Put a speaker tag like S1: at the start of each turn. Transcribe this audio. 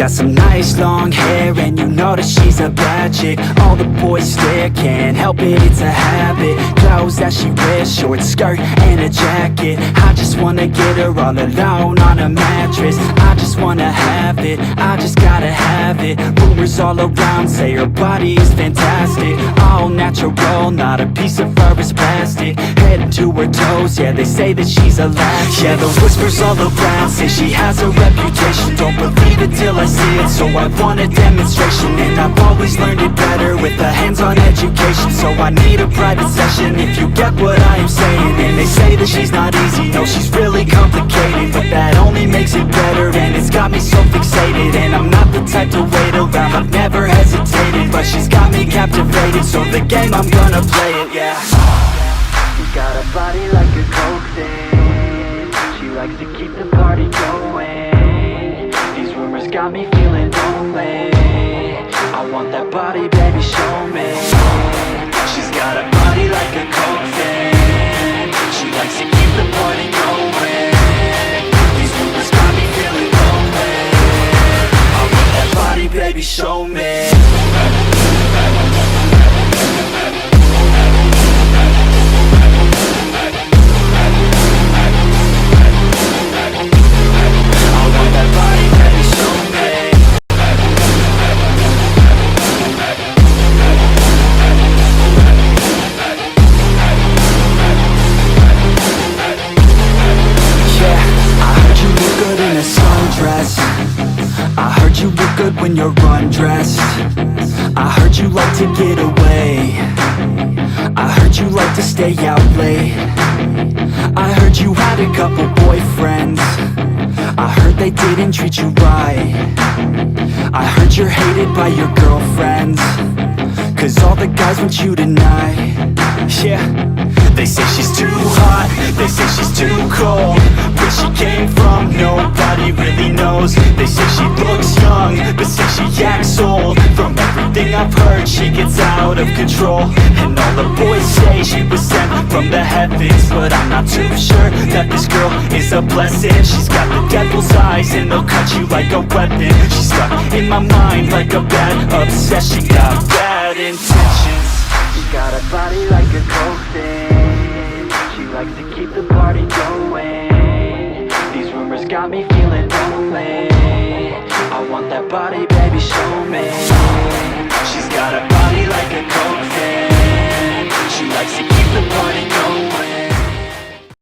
S1: got some nice long hair, and you know that she's a bad chick. All the boys stare, can't help it, it's a habit. Clothes that she wears, short skirt and a jacket. I just wanna get her all alone on a mattress. I just wanna have it, I just gotta have it. Rumors all around say her body is fantastic. All natural, not a piece of fur is plastic. Head to her toes, yeah, they say that she's a latch. Yeah, the whispers all around say she has a reputation. Don't believe it till I see it, so I want a demonstration. And I've always learned it better with a hands-on education. So I need a private session if you get what I am saying. And they say that she's not easy, no, she's really complicated. But that only makes it better, and it's got me so fixated. And I'm not the type to wait around, I've never hesitated. But she's got me captivated, so the game, I'm gonna play it, yeah. She got a body like a coke thing. She likes to keep the party going. These rumors got me feeling lonely. I want that body, baby, show me. She's got a body like a coke thing. She likes to keep the party going. These rumors got me feeling lonely. I want that body, baby, show me. I heard you look good when you're undressed. I heard you like to get away. I heard you like to stay out late. I heard you had a couple boyfriends. I heard they didn't treat you right. I heard you're hated by your girlfriends, 'cause all the guys want you tonight. Yeah, they say she's too hot, they say she's too cold. Where she came from, nobody really knows. They say she looks young, but say she acts old. From everything I've heard, she gets out of control. And all the boys say she was sent from the heavens, but I'm not too sure that this girl is a blessing. She's got the devil's eyes, and they'll cut you like a weapon. She's stuck in my mind like a bad obsession. Got bad intentions. She got a body like a coke thing. She likes to keep the party going. These rumors got me feeling lonely. I want that body, baby, show me. She's got a body like a coke thing. She likes to keep the party